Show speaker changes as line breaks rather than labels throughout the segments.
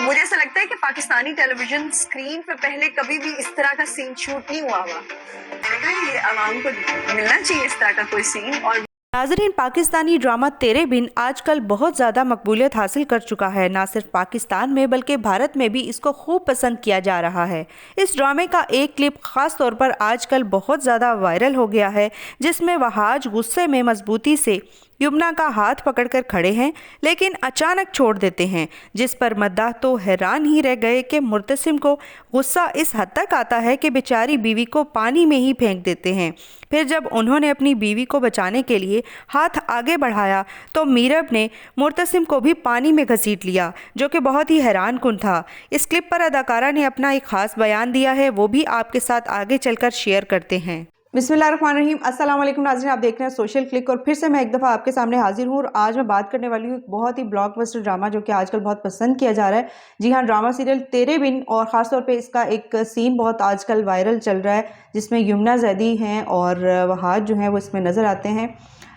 मुझे ऐसा लगता है कि पाकिस्तानी टेलीविजन स्क्रीन पे पहले कभी भी इस तरह का सीन शूट नहीं हुआ मैंने कहा ये आवाम को मिलना चाहिए इस तरह का कोई सीन। और
नाज़रीन, पाकिस्तानी ड्रामा तेरे बिन आजकल बहुत ज़्यादा मकबूलियत हासिल कर चुका है। ना सिर्फ पाकिस्तान में बल्कि भारत में भी इसको खूब पसंद किया जा रहा है। इस ड्रामे का एक क्लिप ख़ास तौर पर आजकल बहुत ज़्यादा वायरल हो गया है, जिसमें वहाज गुस्से में मजबूती से यमुना का हाथ पकड़कर खड़े हैं, लेकिन अचानक छोड़ देते हैं, जिस पर मद्दाह तो हैरान ही रह गए कि मुर्तसिम को गुस्सा इस हद तक आता है कि बेचारी बीवी को पानी में ही फेंक देते हैं। फिर जब उन्होंने अपनी बीवी को बचाने के लिए हाथ आगे बढ़ाया तो मीरब ने मुर्तसिम को भी पानी में घसीट लिया, जो कि बहुत ही हैरान कुन था। इस क्लिप पर अदाकारा ने अपना एक ख़ास बयान दिया है, वो भी आपके साथ आगे चलकर शेयर करते हैं। बिस्मिल्लाहिर्रहमानिर्रहीम। अस्सलाम वालेकुम नाज़रीन, आप देख रहे हैं सोशल क्लिक और फिर से मैं एक दफ़ा आपके सामने हाजिर हूँ। और आज मैं बात करने वाली हूँ एक बहुत ही ब्लॉकबस्टर ड्रामा जो कि आजकल बहुत पसंद किया जा रहा है। जी हाँ, ड्रामा सीरियल तेरे बिन, और ख़ास तौर पे इसका एक सीन बहुत आजकल वायरल चल रहा है, जिसमें यमुना ज़ैदी हैं और वहाज जो हैं वो इसमें नज़र आते हैं।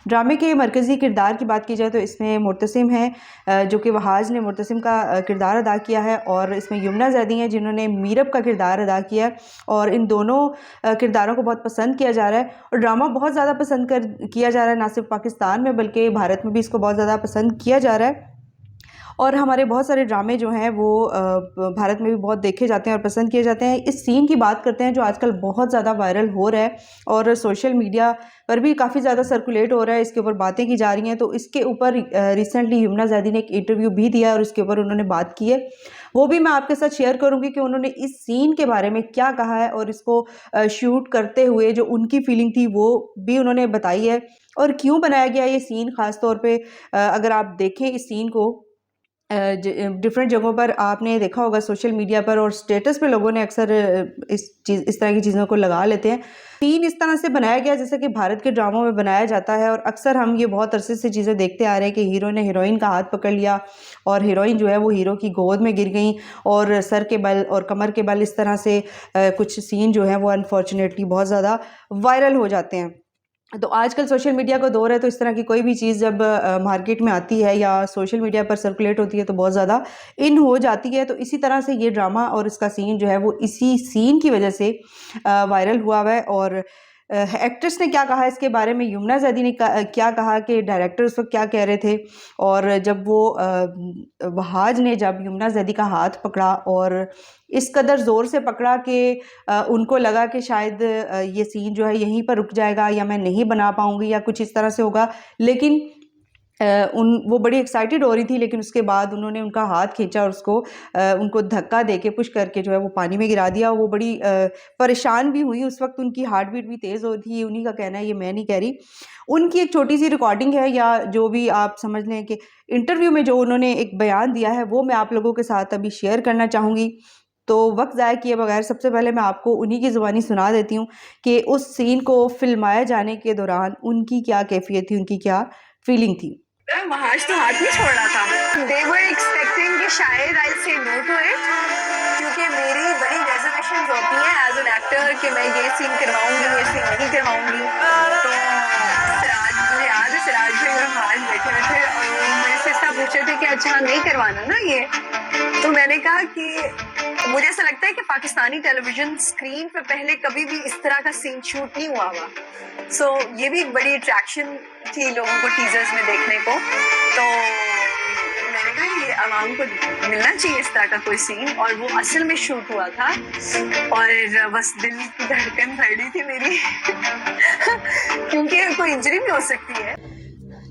ड्रामे के मरकज़ी किरदार की बात की जाए तो इसमें मुर्तसिम हैं, जो कि वहाज ने मुर्तसिम का किरदार अदा किया है, और इसमें यमुना ज़ैदी हैं जिन्होंने मीरब का किरदार अदा किया है। और इन दोनों किरदारों को बहुत पसंद किया जा रहा है और ड्रामा बहुत ज़्यादा पसंद किया जा रहा है, ना सिर्फ पाकिस्तान में बल्कि भारत में भी इसको बहुत ज़्यादा पसंद किया जा रहा है। और हमारे बहुत सारे ड्रामे जो हैं वो भारत में भी बहुत देखे जाते हैं और पसंद किए जाते हैं। इस सीन की बात करते हैं जो आजकल बहुत ज़्यादा वायरल हो रहा है और सोशल मीडिया पर भी काफ़ी ज़्यादा सर्कुलेट हो रहा है, इसके ऊपर बातें की जा रही हैं। तो इसके ऊपर रिसेंटली यमुना ज़ैदी ने एक इंटरव्यू भी दिया और उसके ऊपर उन्होंने बात की है, वो भी मैं आपके साथ शेयर करूंगी कि उन्होंने इस सीन के बारे में क्या कहा है और इसको शूट करते हुए जो उनकी फीलिंग थी वो भी उन्होंने बताई है, और क्यों बनाया गया ये सीन। ख़ास तौर पे अगर आप देखें इस सीन को डिफरेंट जगहों पर आपने देखा होगा सोशल मीडिया पर, और स्टेटस पे लोगों ने अक्सर इस तरह की चीज़ों को लगा लेते हैं। सीन इस तरह से बनाया गया जैसे कि भारत के ड्रामों में बनाया जाता है, और अक्सर हम ये बहुत अरसे से चीज़ें देखते आ रहे हैं कि हीरो ने हीरोइन का हाथ पकड़ लिया और हीरोइन जो है वो हीरो की गोद में गिर गई, और सर के बल और कमर के बल इस तरह से कुछ सीन जो है वो अनफॉर्चुनेटली बहुत ज़्यादा वायरल हो जाते हैं। तो आजकल सोशल मीडिया का दौर है, तो इस तरह की कोई भी चीज़ जब मार्केट में आती है या सोशल मीडिया पर सर्कुलेट होती है तो बहुत ज़्यादा इन हो जाती है। तो इसी तरह से ये ड्रामा और इसका सीन जो है वो इसी सीन की वजह से वायरल हुआ है। और एक्ट्रेस ने क्या कहा इसके बारे में, यमुना ज़ैदी ने क्या कहा कि डायरेक्टर उस वक्त क्या कह रहे थे, और जब वो वहाज ने जब यमुना ज़ैदी का हाथ पकड़ा और इस कदर ज़ोर से पकड़ा कि उनको लगा कि शायद ये सीन जो है यहीं पर रुक जाएगा या मैं नहीं बना पाऊँगी या कुछ इस तरह से होगा, लेकिन वो बड़ी एक्साइटेड हो रही थी, लेकिन उसके बाद उन्होंने उनका हाथ खींचा और उनको धक्का देके पुश करके जो है वो पानी में गिरा दिया। वो बड़ी परेशान भी हुई, उस वक्त उनकी हार्ट बीट भी तेज़ हो रही थी, उन्हीं का कहना है, ये मैं नहीं कह रही। उनकी एक छोटी सी रिकॉर्डिंग है या जो भी आप समझ लें कि इंटरव्यू में जो उन्होंने एक बयान दिया है वो मैं आप लोगों के साथ अभी शेयर करना चाहूँगी। तो वक्त ज़ाया किए बगैर सबसे पहले मैं आपको उन्हीं की ज़ुबानी सुना देती हूँ कि उस सीन को फिल्माए जाने के दौरान उनकी क्या कैफियत थी, उनकी क्या फीलिंग थी।
वहाज तो हाथ नहीं छोड़ रहा था। They were expecting कि शायद I say no to it, क्योंकि मेरी बड़ी reservations होती हैं as an actor कि मैं ये सीन करवाऊंगी, ये सीन नहीं करवाऊंगी। तो सिराज, मुझे याद है सिराज भाई और वहाज बैठे हुए थे और मेरे से ऐसा पूछे थे कि अच्छा नहीं करवाना ना ये, तो मैंने कहा कि मुझे ऐसा लगता है कि पाकिस्तानी टेलीविजन स्क्रीन पे पहले कभी भी इस तरह का सीन शूट नहीं हुआ सो ये भी एक बड़ी अट्रैक्शन थी लोगों को टीजर्स में देखने को। तो मैंने कहा ये आवाम को मिलना चाहिए इस तरह का कोई सीन, और वो असल में शूट हुआ था और बस दिल की धड़कन बढ़ रही थी मेरी क्योंकि कोई इंजरी भी हो सकती है।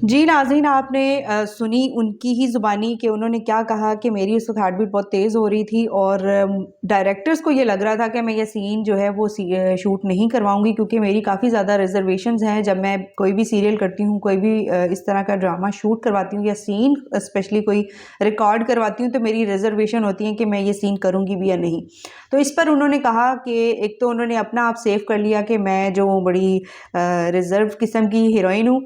जी नाज़रीन, आपने सुनी उनकी ही ज़ुबानी कि उन्होंने क्या कहा कि मेरी उस वक्त हार्ट बीट बहुत तेज़ हो रही थी और डायरेक्टर्स को ये लग रहा था कि मैं ये सीन जो है वो शूट नहीं करवाऊंगी, क्योंकि मेरी काफ़ी ज़्यादा रिजर्वेशंस हैं। जब मैं कोई भी सीरियल करती हूँ, कोई भी इस तरह का ड्रामा शूट करवाती हूँ या सीन स्पेशली कोई रिकॉर्ड करवाती हूँ, तो मेरी रिजर्वेशन होती है कि मैं ये सीन करूँगी भी या नहीं। तो इस पर उन्होंने कहा कि एक तो उन्होंने अपना आप सेव कर लिया कि मैं जो बड़ी रिज़र्व किस्म की हीरोइन हूँ,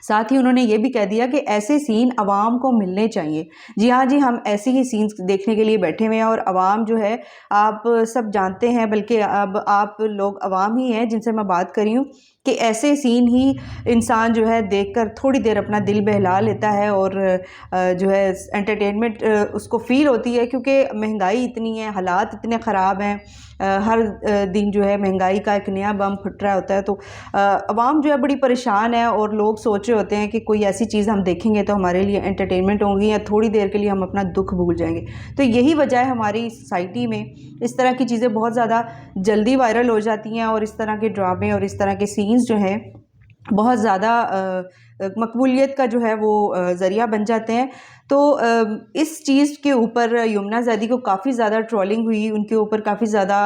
साथ ही उन्होंने ये भी कह दिया कि ऐसे सीन अवाम को मिलने चाहिए। जी हाँ जी, हम ऐसे ही सीन्स देखने के लिए बैठे हुए हैं और अवाम जो है आप सब जानते हैं, बल्कि अब आप लोग अवाम ही हैं जिनसे मैं बात कर रही हूँ कि ऐसे सीन ही इंसान जो है देखकर थोड़ी देर अपना दिल बहला लेता है और जो है एंटरटेनमेंट उसको फ़ील होती है, क्योंकि महंगाई इतनी है, हालात इतने ख़राब हैं। हर दिन जो है महंगाई का एक नया बम फट रहा होता है, तो अवाम जो है बड़ी परेशान है और लोग सोच रहे होते हैं कि कोई ऐसी चीज़ हम देखेंगे तो हमारे लिए एंटरटेनमेंट होगी या थोड़ी देर के लिए हम अपना दुख भूल जाएंगे। तो यही वजह है हमारी सोसाइटी में इस तरह की चीज़ें बहुत ज़्यादा जल्दी वायरल हो जाती हैं और इस तरह के ड्रामे और इस तरह के सीन्स जो हैं बहुत ज़्यादा मकबूलियत का जो है वो ज़रिया बन जाते हैं। तो इस चीज़ के ऊपर यमुना ज़ैदी को काफ़ी ज़्यादा ट्रोलिंग हुई, उनके ऊपर काफ़ी ज़्यादा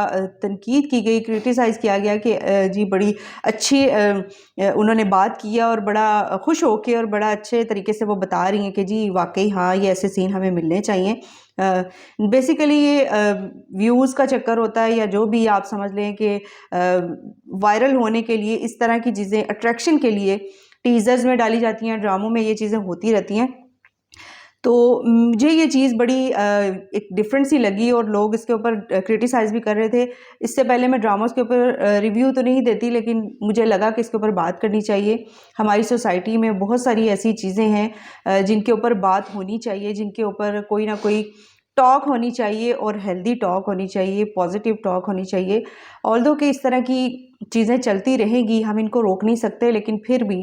तनकीद की गई, क्रिटिसाइज़ किया गया कि जी बड़ी अच्छी उन्होंने बात किया और बड़ा खुश होके और बड़ा अच्छे तरीके से वो बता रही हैं कि जी वाकई हाँ ये ऐसे सीन हमें मिलने चाहिए। बेसिकली ये व्यूज़ का चक्कर होता है या जो भी आप समझ लें कि वायरल होने के लिए इस तरह की चीज़ें अट्रैक्शन के लिए टीज़र्स में डाली जाती हैं, ड्रामों में ये चीज़ें होती रहती हैं। तो मुझे ये चीज़ बड़ी एक डिफरेंट सी लगी और लोग इसके ऊपर क्रिटिसाइज़ भी कर रहे थे। इससे पहले मैं ड्रामास के ऊपर रिव्यू तो नहीं देती, लेकिन मुझे लगा कि इसके ऊपर बात करनी चाहिए। हमारी सोसाइटी में बहुत सारी ऐसी चीज़ें हैं जिनके ऊपर बात होनी चाहिए, जिनके ऊपर कोई ना कोई टॉक होनी चाहिए और हेल्दी टॉक होनी चाहिए, पॉजिटिव टॉक होनी चाहिए। ऑल्दो कि इस तरह की चीज़ें चलती रहेंगी, हम इनको रोक नहीं सकते, लेकिन फिर भी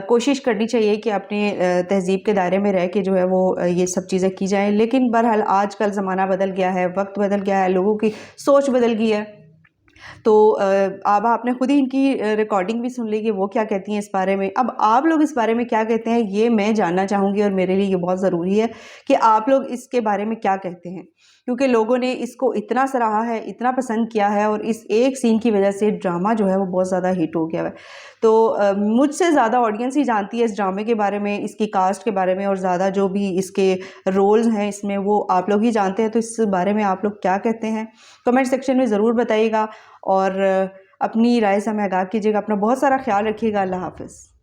कोशिश करनी चाहिए कि अपने तहज़ीब के दायरे में रह के जो है वो ये सब चीज़ें की जाएँ। लेकिन बहरहाल आजकल ज़माना बदल गया है, वक्त बदल गया है, लोगों की सोच बदल गई है। तो अब आपने खुद ही इनकी रिकॉर्डिंग भी सुन ली कि वो क्या कहती हैं इस बारे में। अब आप लोग इस बारे में क्या कहते हैं ये मैं जानना चाहूँगी और मेरे लिए ये बहुत ज़रूरी है कि आप लोग इसके बारे में क्या कहते हैं, क्योंकि लोगों ने इसको इतना सराहा है, इतना पसंद किया है और इस एक सीन की वजह से ड्रामा जो है वो बहुत ज़्यादा हिट हो गया है। तो मुझसे ज़्यादा ऑडियंस ही जानती है इस ड्रामे के बारे में, इसकी कास्ट के बारे में, और ज़्यादा जो भी इसके रोल्स हैं इसमें वो आप लोग ही जानते हैं। तो इस बारे में आप लोग क्या कहते हैं कमेंट सेक्शन में ज़रूर बताइएगा और अपनी राय से हमें आगाह कीजिएगा। अपना बहुत सारा ख्याल रखिएगा। अल्लाह हाफ़िज़।